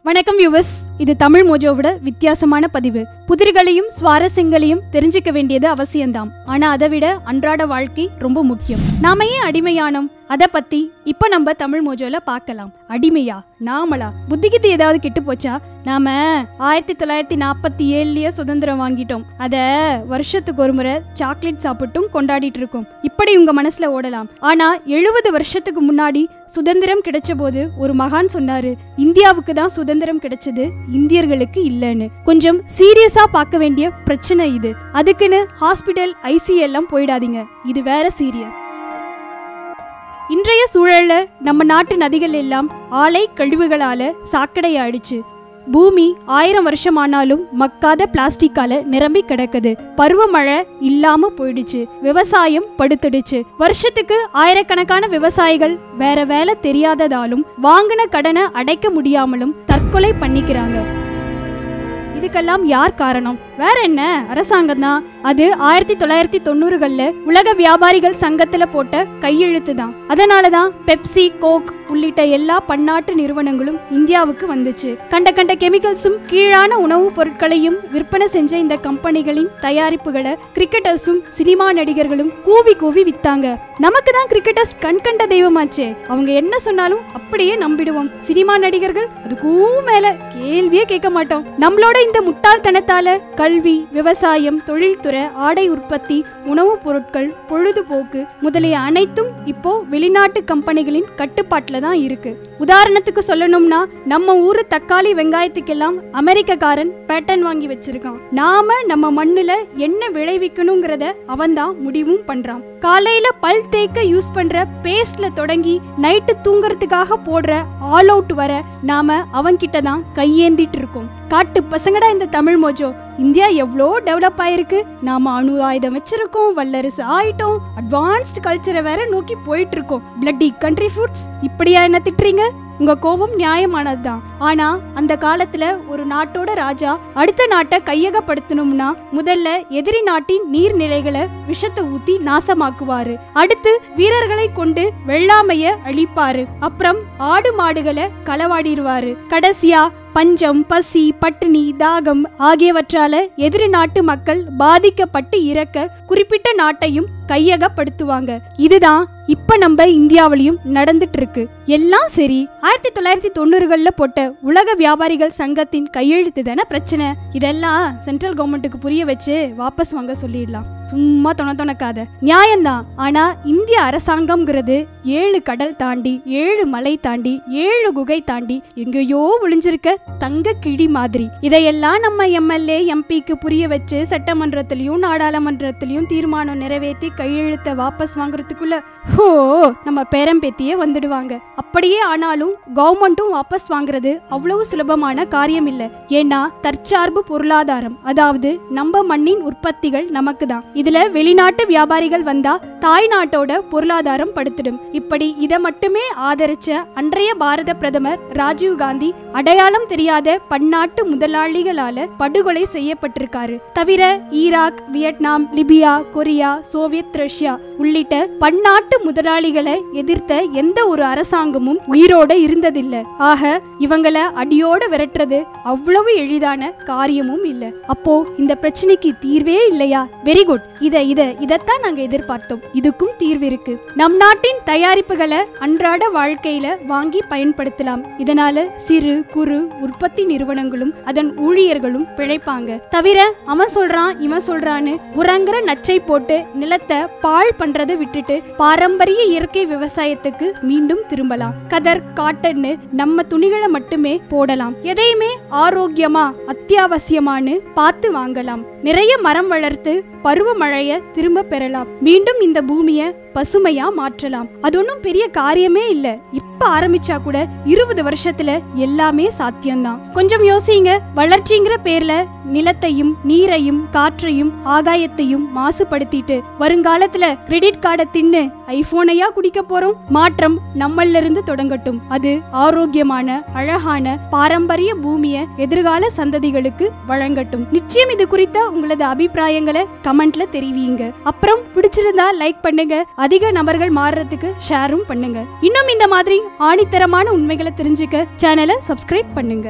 வணக்கம் வியூவர்ஸ், இது தமிழ் மோஜோவோட வித்தியாசமான பதிவு. புதிர்களையும் சுவாரஸ்யங்களையும் தெரிஞ்சுக்க வேண்டியது அவசியம்தான். ஆனா அதை விட அன்றாட வாழ்க்கை ரொம்ப முக்கியம். நாம ஏன் அடிமையானோம் அதை பத்தி இப்ப நம்ம தமிழ் மோஜோல பார்க்கலாம். அடிமையா நாமளா? புத்திகிட்டு ஏதாவது கெட்டு போச்சா? நாம 1947 சுதந்திரம் வாங்கிட்டோம். அத வருஷத்துக்கு ஒரு முறை சாக்லேட் சாப்பிட்டும் கொண்டாடிட்டு இருக்கோம். இப்படி உங்க மனசுல ஓடலாம். ஆனா 70 வருஷத்துக்கு முன்னாடி சுதந்திரம் கிடைச்ச போது ஒரு மகான் சொன்னாரு, இந்தியாவுக்கு தான் சுதந்திரம் கிடைச்சது, இந்தியர்களுக்கு இல்லைன்னு. கொஞ்சம் சீரியஸா பார்க்க வேண்டிய பிரச்சனை இது. அதுக்குன்னு ஹாஸ்பிட்டல் ICU எல்லாம் போயிடாதீங்க, இது வேற சீரியஸ். இன்றைய சூழல்ல நம்ம நாட்டு நதிகள் எல்லாம் ஆலை கழிவுகளால சாக்கடையாயிடுச்சு. பூமி 1000 வருஷமானாலும் மக்காத பிளாஸ்டிக்கால நிரம்பி கிடக்குது. பருவமழை இல்லாம போயிடுச்சு. விவசாயம் படுத்துடுச்சு. வருஷத்துக்கு ஆயிரக்கணக்கான விவசாயிகள் வேற வேலை தெரியாததாலும் வாங்கின கடனை அடைக்க முடியாமலும் தற்கொலை பண்ணிக்கிறாங்க. இதுக்கெல்லாம் யார் காரணம்? வேற என்ன, அரசாங்கம் தான். அது 1990களில் உலக வியாபாரிகள் சங்கத்துல போட்ட கையெழுத்து தான். அதனாலதான் பெப்சி, கோக் உள்ளிட்ட எல்லா பன்னாட்டு நிறுவனங்களும் இந்தியாவுக்கு வந்துச்சு. கண்ட கெமிக்கல்ஸும் கீழான உணவுப் பொருட்களையும் விற்பனை செஞ்ச இந்த கம்பெனிகளின் தயாரிப்புகளை கிரிக்கெட்டர்ஸும் சினிமா நடிகர்களும் கூவி கூவி வித்தாங்க. நமக்கு தான் கிரிக்கெட்டர்ஸ் கண்கண்ட தெய்வமாச்சே. அவங்க என்ன சொன்னாலும் அப்படியே நம்பிடுவோம். சினிமா நடிகர்கள் அதுக்கும் மேல கேள்வியே கேட்க மாட்டோம். நம்மளோட இந்த முட்டாள்தனத்தால கல்வி, விவசாயம், தொழில்துறை, ஆடை உற்பத்தி, உணவுப் பொருட்கள், பொழுதுபோக்கு முதலிய அனைத்தும் இப்போ வெளிநாட்டு கம்பெனிகளின் கட்டுப்பாட்டுல தான் இருக்கு. உதாரணத்துக்கு சொல்லணும்னா, நம்ம ஊரு தக்காளி வெங்காயத்துக்கெல்லாம் அமெரிக்கக்காரன் பேட்டன் வாங்கி வச்சிருக்கான். நாம நம்ம மண்ணுல என்ன விளைவிக்கணுங்கிறத அவன் தான் முடிவும் பண்றான். காலையில பல் தேய்க்க யூஸ் பண்ற பேஸ்ட்ல தொடங்கி நைட்டு தூங்குறதுக்காக போடுற ஆல் அவுட் வர நாம அவன்கிட்ட தான் கையேந்திட்டு இருக்கோம். காட்டு பசங்கடா இந்த தமிழ் மோஜோ. இந்தியா எவ்வளோ டெவலப் ஆயிருக்கு. நாம அணு ஆயுதம் வச்சிருக்கோம், வல்லரசு ஆயிட்டோம், அட்வான்ஸ்ட் கல்ச்சரை வேற நோக்கி போயிட்டு இருக்கோம். Bloody country foods. இப்படியா என்ன திட்டுறீங்க? உங்க கோபம் நியாயமானதுதான். ஆனா அந்த காலத்துல ஒரு நாட்டோட ராஜா அடுத்த நாட்டை கையகப்படுத்தணும்னா முதல்ல எதிரி நாட்டின் நீர்நிலைகளை விஷத்தை ஊத்தி நாசமாக்குவாரு. அடுத்து வீரர்களை கொண்டு வெள்ளாமைய அழிப்பாரு. அப்புறம் ஆடு மாடுகளை களவாடிடுவாரு. கடைசியா பஞ்சம், பசி, பட்டினி, தாகம் ஆகியவற்றால எதிரி நாட்டு மக்கள் பாதிக்கப்பட்டு இறக்க குறிப்பிட்ட நாட்டையும் கையகப்படுத்துவாங்க. இதுதான் இப்ப நம்ம இந்தியாவிலையும் நடந்துட்டு இருக்கு. எல்லாம் சரி, 1990களில் போட்ட உலக வியாபாரிகள் சங்கத்தின் கையெழுத்து தானே பிரச்சனை. இதெல்லாம் சென்ட்ரல் கவர்மெண்ட்டுக்கு புரிய வச்சு வாபஸ் வாங்க சொல்லிடலாம். சும்மா தொணக்காத. நியாயம்தான். ஆனா இந்திய அரசாங்கம்ங்கிறது 7 கடல் தாண்டி, 7 மலை தாண்டி, 7 குகை தாண்டி எங்கேயோ ஒளிஞ்சிருக்க தங்க கிழி மாதிரி. இதையெல்லாம் நம்ம MLA MP புரிய வச்சு சட்டமன்றத்திலையும் நாடாளுமன்றத்திலையும் தீர்மானம் நிறைவேற்றி கையெழுத்த வாபஸ் வாங்குறதுக்குள்ள நம்ம பேரம்பேத்தியே வந்துடுவாங்க. அப்படியே ஆனாலும் கவர்மெண்ட்டும் வாபஸ் வாங்குறது அவ்வளவு சுலபமான காரியம் இல்லை. ஏன்னா தற்சார்பு பொருளாதாரம், அதாவது நம்ம மண்ணின் உற்பத்திகள் நமக்கு தான். இதுல வெளிநாட்டு வியாபாரிகள் வந்தா தாய் நாட்டோட பொருளாதாரம் படுத்திடும். இப்படி இதை மட்டுமே ஆதரிச்ச அன்றைய பாரத பிரதமர் ராஜீவ் காந்தி அடையாளம் தெரியாத பன்னாட்டு முதலாளிகளால படுகொலை செய்யப்பட்டிருக்காரு. தவிர Iraq, Vietnam, Libya, Korea, Soviet Russia உள்ளிட்ட பன்னாட்டு முதலாளிகளை எதிர்த்த எந்த ஒரு அரசாங்கமும் உயிரோட இருந்ததில்லை. ஆக இவங்களை அடியோட விரட்டுறது அவ்வளவு எளிதான காரியமும் இல்லை. அப்போ இந்த பிரச்சனைக்கு தீர்வே இல்லையா? Very good. இதைத்தான் நாங்க எதிர்பார்த்தோம். இதுக்கும் தீர்வு இருக்கு. நம் நாட்டின் தயாரிப்புகளை அன்றாட வாழ்க்கையில வாங்கி பயன்படுத்தலாம். இதனால சிறு குறு உற்பத்தி நிறுவனங்களும் அதன் ஊழியர்களும் பிழைப்பாங்க. தவிர அவன் சொல்றான் இவன் சொல்றான்னு உரங்கிற நச்சை போட்டு நிலத்தை பாழ் பண்றதை விட்டுட்டு பாரம்பரிய இயற்கை விவசாயத்துக்கு மீண்டும் திரும்பலாம். கதர், காட்டன்னு நம்ம துணிகளை மட்டுமே போடலாம். எதையுமே ஆரோக்கியமா அத்தியாவசியமானு பார்த்து வாங்கலாம். நிறைய மரம் வளர்த்து பருவமழைய திரும்ப பெறலாம். மீண்டும் இந்த பூமியை பசுமையா மாற்றலாம். அது ஒன்றும் பெரிய காரியமே இல்லை. இப்ப ஆரம்பிச்சா கூட 20 வருஷத்துல எல்லாமே சாத்தியம்தான். கொஞ்சம் யோசிங்க. வளர்ச்சிங்கிற பேர்ல நிலத்தையும் நீரையும் காற்றையும் ஆகாயத்தையும் மாசுபடுத்திட்டு வருங்காலத்துல கிரெடிட் கார்டை தின்னு ஐபோனையா குடிக்க போறோம்? மாற்றம் நம்மள இருந்து தொடங்கட்டும். அது ஆரோக்கியமான அழகான பாரம்பரிய பூமியை எதிர்கால சந்ததிகளுக்கு வழங்கட்டும். நிச்சயம் இது குறித்த உங்களது அபிப்பிராயங்களை கமெண்ட்ல தெரிவிங்க. அப்புறம் பிடிச்சிருந்தா லைக் பண்ணுங்க, அதிக நபர்கள் மாறுறதுக்கு ஷேரும் பண்ணுங்க. இன்னும் இந்த மாதிரி ஆணித்தரமான உண்மைகளை தெரிஞ்சுக்க சேனலை சப்ஸ்கிரைப் பண்ணுங்க.